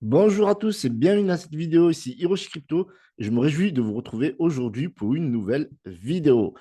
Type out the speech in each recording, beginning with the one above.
Bonjour à tous et bienvenue dans cette vidéo. Ici Hiroshi Crypto et je me réjouis de vous retrouver aujourd'hui pour une nouvelle vidéo.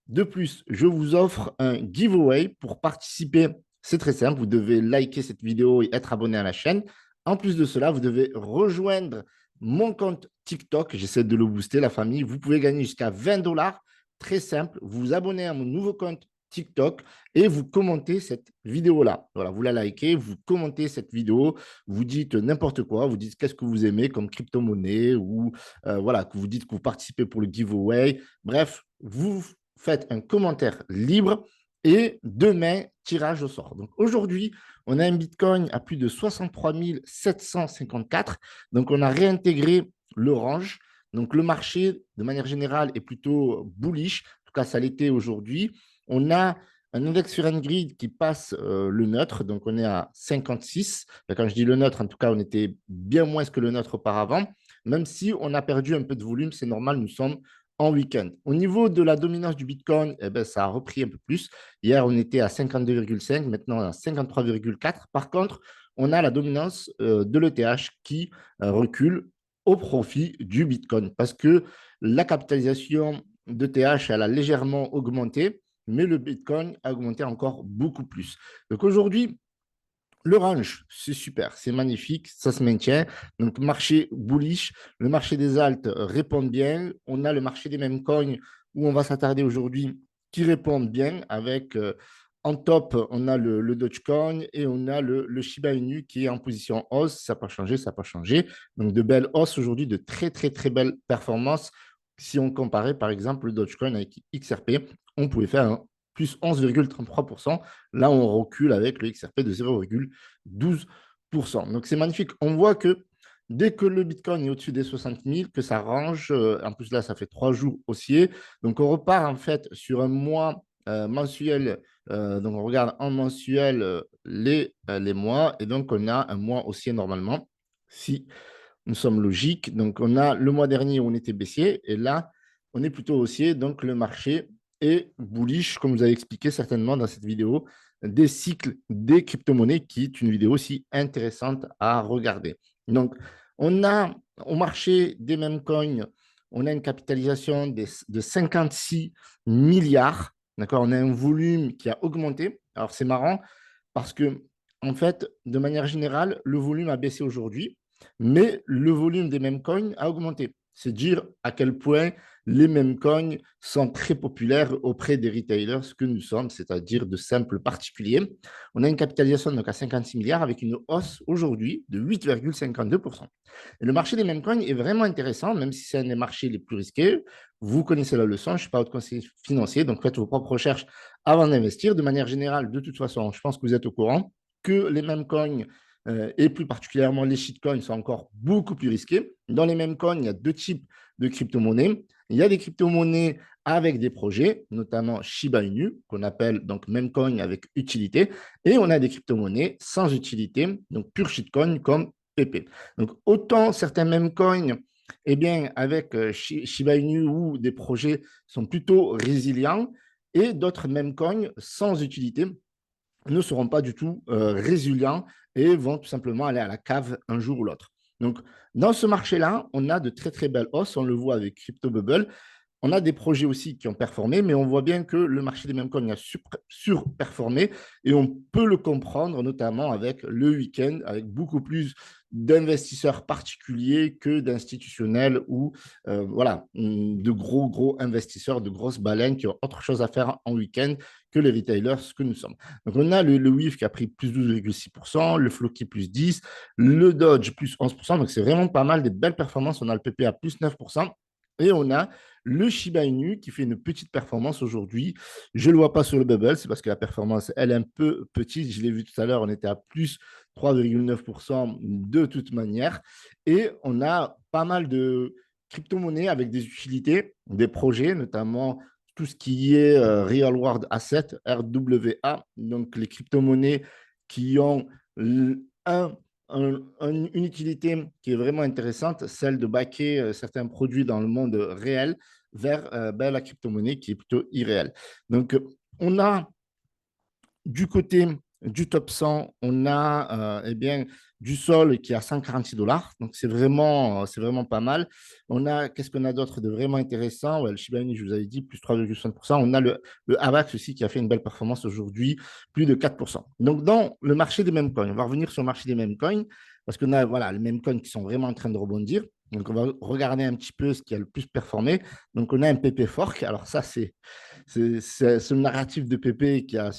De plus, je vous offre un giveaway pour participer. C'est très simple, vous devez liker cette vidéo et être abonné à la chaîne. En plus de cela, vous devez rejoindre mon compte TikTok. J'essaie de le booster, la famille. Vous pouvez gagner jusqu'à 20 dollars. Très simple, vous vous abonnez à mon nouveau compte TikTok et vous commentez cette vidéo-là. Voilà, vous la likez, vous commentez cette vidéo, vous dites n'importe quoi, vous dites qu'est-ce que vous aimez comme crypto-monnaie ou voilà, que vous dites que vous participez pour le giveaway. Bref, vous faites un commentaire libre et demain, tirage au sort. Donc aujourd'hui, on a un Bitcoin à plus de 63 754. Donc on a réintégré l'orange. Donc le marché, de manière générale, est plutôt bullish. En tout cas, ça l'était aujourd'hui. On a un index sur Grid qui passe le neutre, donc on est à 56. Quand je dis le neutre, en tout cas, on était bien moins que le neutre auparavant. Même si on a perdu un peu de volume, c'est normal, nous sommes en week-end. Au niveau de la dominance du Bitcoin, eh ben, ça a repris un peu plus. Hier, on était à 52,5, maintenant à 53,4. Par contre, on a la dominance de l'ETH qui recule au profit du Bitcoin parce que la capitalisation d'ETH, elle a légèrement augmenté, mais le Bitcoin a augmenté encore beaucoup plus. Donc aujourd'hui, l'orange, c'est super, c'est magnifique, ça se maintient. Donc, marché bullish, le marché des altes répond bien. On a le marché des mêmes coins où on va s'attarder aujourd'hui qui répondent bien avec en top, on a le Dogecoin et on a le Shiba Inu qui est en position hausse. Ça n'a pas changé, ça n'a pas changé. Donc, de belles hausses aujourd'hui, de très, très, très belles performances. Si on comparait par exemple le Dogecoin avec XRP, on pouvait faire un plus 11,33%. Là, on recule avec le XRP de 0,12%. Donc, c'est magnifique. On voit que dès que le Bitcoin est au-dessus des 60 000, que ça range. En plus, là, ça fait 3 jours haussier. Donc, on repart en fait sur un mois mensuel. Donc, on regarde en mensuel les mois. Et donc, on a un mois haussier normalement, si nous sommes logiques. Donc, on a le mois dernier où on était baissier. Et là, on est plutôt haussier. Donc, le marché est bullish, comme vous avez expliqué certainement dans cette vidéo, des cycles des crypto-monnaies, qui est une vidéo aussi intéressante à regarder. Donc, on a au marché des mêmes coins, on a une capitalisation de 56 milliards. D'accord. On a un volume qui a augmenté. Alors, c'est marrant parce que, en fait, de manière générale, le volume a baissé aujourd'hui, mais le volume des mêmes coins a augmenté. C'est dire à quel point les mêmes coins sont très populaires auprès des retailers que nous sommes, c'est-à-dire de simples particuliers. On a une capitalisation donc à 56 milliards avec une hausse aujourd'hui de 8,52%. Et le marché des mêmes coins est vraiment intéressant, même si c'est un des marchés les plus risqués. Vous connaissez la leçon, je ne suis pas votre conseiller financier, donc faites vos propres recherches avant d'investir. De manière générale, de toute façon, je pense que vous êtes au courant que les mêmes coins et plus particulièrement les shitcoins sont encore beaucoup plus risqués. Dans les mêmes coins, il y a deux types de crypto-monnaies. Il y a des crypto-monnaies avec des projets, notamment Shiba Inu, qu'on appelle donc même coin avec utilité, et on a des crypto-monnaies sans utilité, donc pure shitcoin comme PP. Donc autant certains mêmes coins, eh bien, avec Shiba Inu ou des projets sont plutôt résilients, et d'autres mêmes coins sans utilité ne seront pas du tout résilients et vont tout simplement aller à la cave un jour ou l'autre. Donc, dans ce marché-là, on a de très, très belles hausses. On le voit avec Crypto Bubble. On a des projets aussi qui ont performé, mais on voit bien que le marché des mêmes coins a surperformé et on peut le comprendre notamment avec le week-end, avec beaucoup plus d'investisseurs particuliers que d'institutionnels ou voilà, de gros investisseurs, de grosses baleines qui ont autre chose à faire en week-end que les retailers que nous sommes. Donc on a le WIF qui a pris plus 12,6%, le Floki plus 10%, le Dodge plus 11%, donc c'est vraiment pas mal, des belles performances. On a le PPA plus 9%. Et on a le Shiba Inu qui fait une petite performance aujourd'hui. Je ne le vois pas sur le bubble, c'est parce que la performance, elle est un peu petite. Je l'ai vu tout à l'heure, on était à plus 3,9% de toute manière. Et on a pas mal de crypto-monnaies avec des utilités, des projets, notamment tout ce qui est Real World Asset, RWA, donc les crypto-monnaies qui ont un une utilité qui est vraiment intéressante, celle de backer certains produits dans le monde réel vers ben, la crypto-monnaie qui est plutôt irréelle. Donc, on a du côté du top 100, on a eh bien, du sol qui est à 146 dollars. Donc, c'est vraiment pas mal. Qu'est-ce qu'on a d'autre de vraiment intéressant? Ouais, le Shiba Inu, je vous avais dit, plus 3,5%. On a le AVAX aussi qui a fait une belle performance aujourd'hui, plus de 4%. Donc, dans le marché des meme coins, on va revenir sur le marché des meme coins parce qu'on a voilà, les meme coins qui sont vraiment en train de rebondir. Donc, on va regarder un petit peu ce qui a le plus performé. Donc, on a un PP Fork. Alors, ça, c'est ce narratif de PP qui a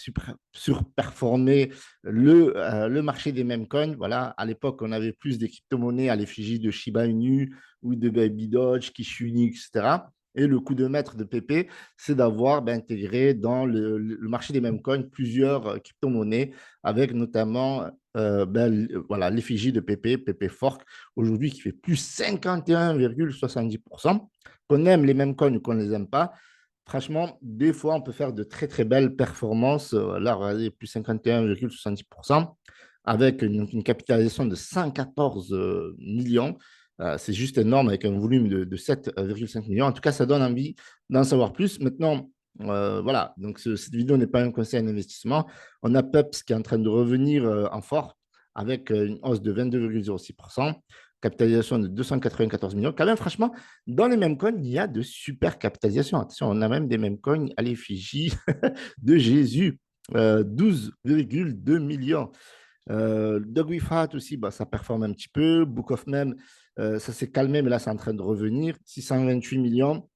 surperformé le marché des meme coins. Voilà, à l'époque, on avait plus des crypto-monnaies à l'effigie de Shiba Inu ou de Baby Doge, Kishuni, etc. Et le coup de maître de PP, c'est d'avoir intégré dans le marché des meme coins plusieurs crypto-monnaies, avec notamment voilà, l'effigie de PP, PP Fork, aujourd'hui qui fait plus 51,70%. Qu'on aime les meme coins ou qu'on ne les aime pas, franchement, des fois, on peut faire de très, très belles performances. Là, regardez, plus 51,70% avec une capitalisation de 114 millions. C'est juste énorme avec un volume de 7,5 millions. En tout cas, ça donne envie d'en savoir plus. Maintenant, voilà, donc cette vidéo n'est pas un conseil d'investissement. On a Peps qui est en train de revenir en fort avec une hausse de 22,06%, capitalisation de 294 millions. Quand même, franchement, dans les mêmes coins, il y a de super capitalisations. Attention, on a même des mêmes coins à l'effigie de Jésus, 12,2 millions. Dog with Hat aussi, bah, ça performe un petit peu. Book of Mem, ça s'est calmé, mais là, c'est en train de revenir. 628 millions.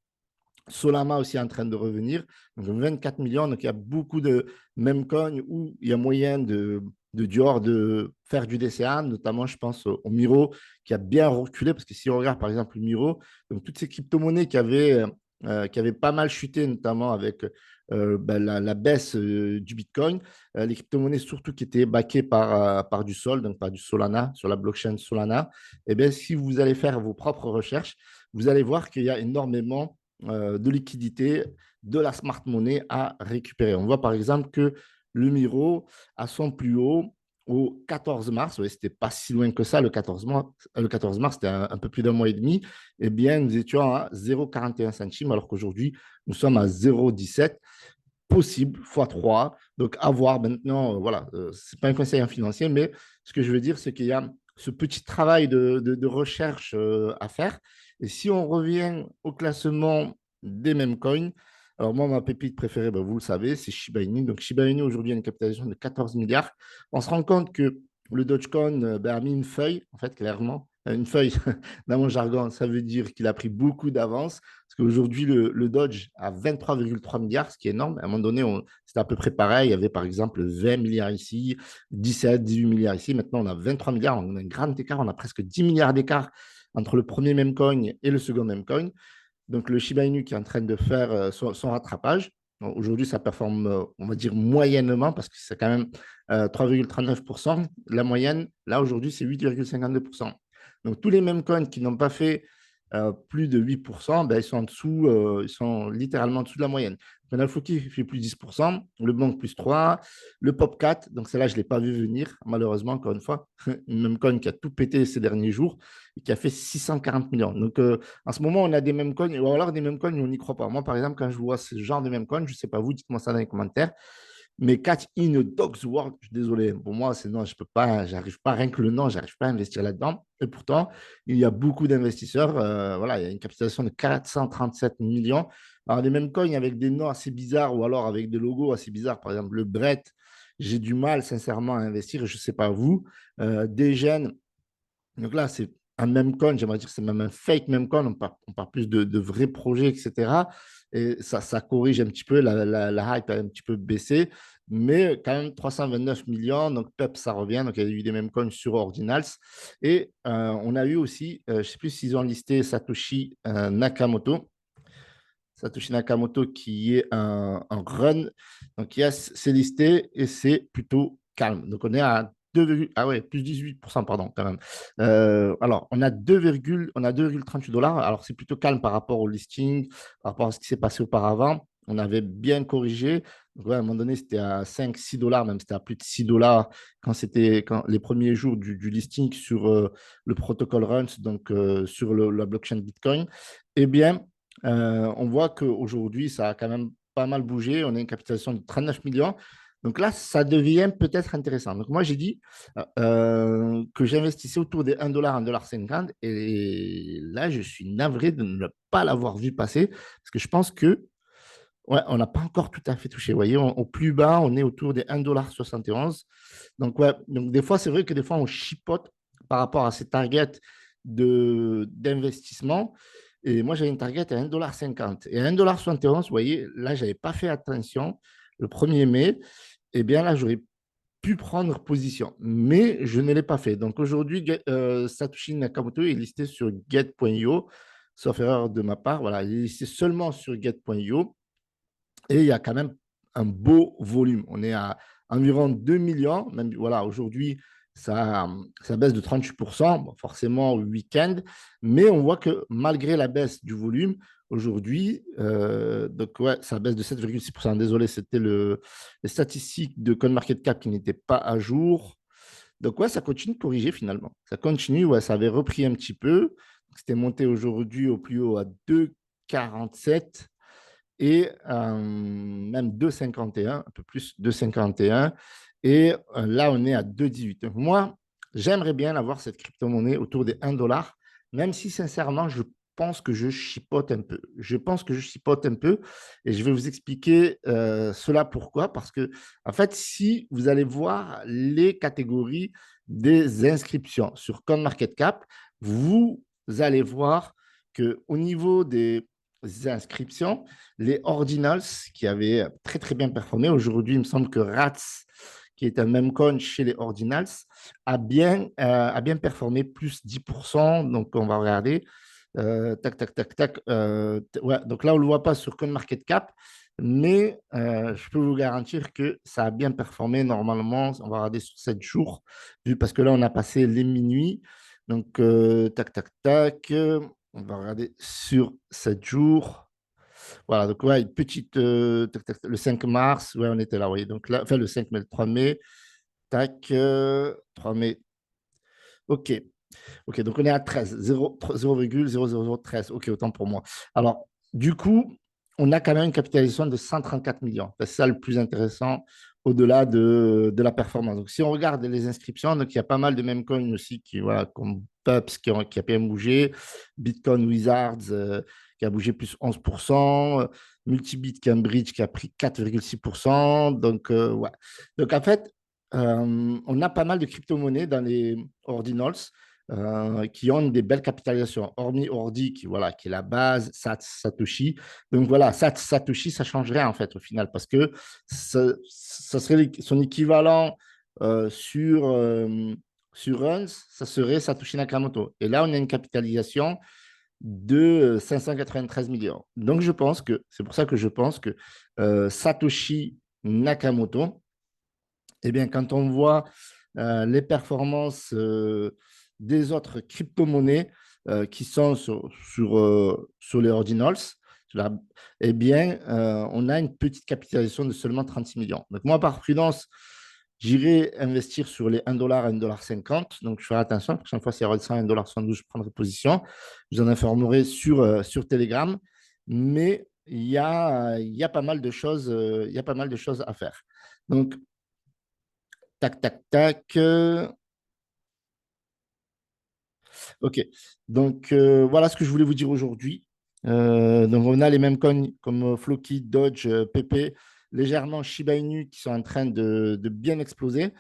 Solana aussi en train de revenir, donc 24 millions. Donc, il y a beaucoup de memcoins où il y a moyen de Dior de faire du DCA, notamment, je pense, au Miro, qui a bien reculé, parce que si on regarde, par exemple, le Miro, donc toutes ces crypto-monnaies qui avaient pas mal chuté, notamment avec la baisse du Bitcoin, les crypto-monnaies surtout qui étaient backées par du Sol, donc par du Solana, sur la blockchain Solana, et bien, si vous allez faire vos propres recherches, vous allez voir qu'il y a énormément de liquidité de la smart money à récupérer. On voit par exemple que le Miro a son plus haut au 14 mars, ouais, c'était pas si loin que ça, le 14 mars, c'était un peu plus d'un mois et demi, eh bien, nous étions à 0,41 centimes, alors qu'aujourd'hui, nous sommes à 0,17, possible, x3. Donc, à voir maintenant, voilà, ce n'est pas un conseil en financier, mais ce que je veux dire, c'est qu'il y a ce petit travail de recherche à faire. Et si on revient au classement des mêmes coins, alors moi, ma pépite préférée, ben, vous le savez, c'est Shiba Inu. Donc, Shiba Inu, aujourd'hui, a une capitalisation de 14 milliards. On se rend compte que le Dogecoin a mis une feuille, en fait, clairement. Une feuille, dans mon jargon, ça veut dire qu'il a pris beaucoup d'avance. Parce qu'aujourd'hui, le Dodge a 23,3 milliards, ce qui est énorme. À un moment donné, c'était à peu près pareil. Il y avait par exemple 20 milliards ici, 17, 18 milliards ici. Maintenant, on a 23 milliards. On a un grand écart. On a presque 10 milliards d'écart entre le premier memecoin et le second memecoin. Donc, le Shiba Inu qui est en train de faire son rattrapage. Aujourd'hui, ça performe, on va dire, moyennement parce que c'est quand même 3,39%. La moyenne, là, aujourd'hui, c'est 8,52%. Donc, tous les mêmes coins qui n'ont pas fait plus de 8%, ben, ils sont en dessous, ils sont littéralement en dessous de la moyenne. On a le Fouki qui fait plus 10%, le Bank plus 3, le Pop 4, donc celle-là, je ne l'ai pas vu venir, malheureusement, encore une fois. Une même coin qui a tout pété ces derniers jours et qui a fait 640 millions. Donc, en ce moment, on a des mêmes coins, ou alors des mêmes coins où on n'y croit pas. Moi, par exemple, quand je vois ce genre de mêmes coins, je ne sais pas vous, dites-moi ça dans les commentaires. Mais Catch in a Dog's World, je suis désolé. Pour moi, c'est non, je peux pas, j'arrive pas, rien que le nom, j'arrive pas à investir là-dedans. Et pourtant, il y a beaucoup d'investisseurs. Voilà, il y a une capitalisation de 437 millions. Alors, les mêmes coins avec des noms assez bizarres ou alors avec des logos assez bizarres. Par exemple, le Brett, j'ai du mal, sincèrement, à investir. Je ne sais pas vous. Des gènes, donc là, c'est un même coin, j'aimerais dire que c'est même un fake même coin, on parle plus de vrais projets, etc. Et ça corrige un petit peu, la hype a un petit peu baissé, mais quand même 329 millions, donc PEP, ça revient, donc il y a eu des mêmes coins sur Ordinals. Et on a eu aussi, je ne sais plus s'ils ont listé Satoshi Nakamoto. Satoshi Nakamoto qui est un run. Donc, c'est listé et c'est plutôt calme. Donc, on est à 2, ah ouais, plus 18%, pardon, quand même. Alors, on a 2,38 dollars. Alors, c'est plutôt calme par rapport au listing, par rapport à ce qui s'est passé auparavant. On avait bien corrigé. Donc, ouais, à un moment donné, c'était à 5, 6 dollars, même c'était à plus de 6 dollars quand les premiers jours du listing sur le protocole Runs, donc sur la blockchain Bitcoin. Eh bien, on voit qu'aujourd'hui, ça a quand même pas mal bougé. On a une capitalisation de 39 millions. Donc là, ça devient peut-être intéressant. Donc moi, j'ai dit que j'investissais autour des 1 $, 1,50 $. Et là, je suis navré de ne pas l'avoir vu passer parce que je pense que ouais, on n'a pas encore tout à fait touché. Vous voyez, au plus bas, on est autour des 1,71 $. Donc, ouais, donc des fois, c'est vrai que des fois, on chipote par rapport à ces targets d'investissement. Et moi, j'avais une target à 1,50 $. Et à 1,71 $, vous voyez, là, je n'avais pas fait attention le 1er mai. Eh bien, là, j'aurais pu prendre position, mais je ne l'ai pas fait. Donc aujourd'hui, Satoshi Nakamoto est listé sur Get.io, sauf erreur de ma part. Voilà, il est listé seulement sur Get.io. Et il y a quand même un beau volume. On est à environ 2 millions. Même, voilà, aujourd'hui, ça baisse de 38%, bon, forcément au week-end. Mais on voit que malgré la baisse du volume, aujourd'hui, donc ouais, ça baisse de 7,6%. Désolé, c'était les statistiques de CoinMarketCap qui n'étaient pas à jour. Donc ouais, ça continue de corriger finalement. Ça continue, ouais, ça avait repris un petit peu. C'était monté aujourd'hui au plus haut à 2,47 et même 2,51, un peu plus, 2,51. Et là, on est à 2,18. Donc, moi, j'aimerais bien avoir cette crypto-monnaie autour des 1 $, même si sincèrement, je pense que je chipote un peu. Je pense que je chipote un peu et je vais vous expliquer cela pourquoi. Parce que, en fait, si vous allez voir les catégories des inscriptions sur CoinMarketCap, vous allez voir qu'au niveau des inscriptions, les Ordinals qui avaient très très bien performé. Aujourd'hui, il me semble que RATS, qui est un même coin chez les Ordinals, a bien performé, plus 10%. Donc, on va regarder. Tac, tac, tac, tac. Ouais, donc là, on ne le voit pas sur CoinMarketCap, mais je peux vous garantir que ça a bien performé normalement. On va regarder sur 7 jours, parce que là, on a passé les minuit. Donc, tac, tac, tac. On va regarder sur 7 jours. Voilà, donc ouais, une petite. Le 5 mars, ouais, on était là, oui. Donc là, enfin, le 5 mai, le 3 mai. Tac, 3 mai. OK. OK, donc on est à 13, 0,00013. OK, autant pour moi. Alors, du coup, on a quand même une capitalisation de 134 millions. C'est ça le plus intéressant au-delà de la performance. Donc, si on regarde les inscriptions, donc il y a pas mal de meme coins aussi qui, voilà, comme Pups qui a bien bougé, Bitcoin Wizards qui a bougé plus 11%, Multibit Cambridge qui a pris 4,6%. Donc, ouais. Donc, en fait, on a pas mal de crypto-monnaies dans les ordinals qui ont des belles capitalisations, hormis Ordi, qui, voilà, qui est la base, Satoshi. Donc voilà, Satoshi, ça changerait en fait au final, parce que ça serait son équivalent sur Runs, ça serait Satoshi Nakamoto. Et là, on a une capitalisation de 593 millions. Donc je pense que, c'est pour ça que je pense que Satoshi Nakamoto, eh bien, quand on voit les performances des autres crypto-monnaies qui sont sur les ordinals, eh bien, on a une petite capitalisation de seulement 36 millions. Donc, moi, par prudence, j'irai investir sur les 1 $, 1,50 $. Donc, je ferai attention. La prochaine fois, c'est redescend à 1,72 $, je prendrai position. Je vous en informerai sur Telegram. Mais il y a pas mal de choses, il y a pas mal de choses à faire. Donc, tac, tac, tac. OK. Donc, voilà ce que je voulais vous dire aujourd'hui. Donc, on a les mêmes coins comme Floki, Dodge, PP, légèrement Shiba Inu qui sont en train de bien exploser.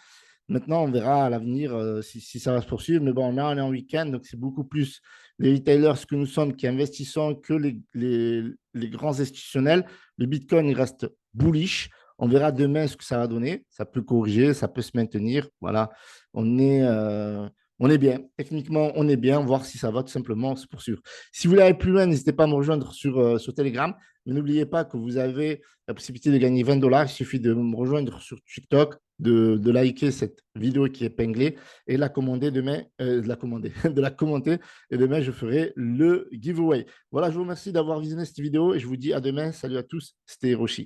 Maintenant, on verra à l'avenir si ça va se poursuivre. Mais bon, là, on est en week-end, donc c'est beaucoup plus les retailers que nous sommes qui investissons que les grands institutionnels. Le Bitcoin, il reste bullish. On verra demain ce que ça va donner. Ça peut corriger, ça peut se maintenir. Voilà, on est, euh, on est bien. Techniquement, on est bien. Voir si ça va tout simplement se poursuivre. Si vous voulez aller plus loin, n'hésitez pas à me rejoindre sur Telegram. Mais n'oubliez pas que vous avez la possibilité de gagner 20 $. Il suffit de me rejoindre sur TikTok, de liker cette vidéo qui est épinglée et la commander demain, de la commenter. Et demain, je ferai le giveaway. Voilà, je vous remercie d'avoir visionné cette vidéo et je vous dis à demain. Salut à tous, c'était Hiroshi.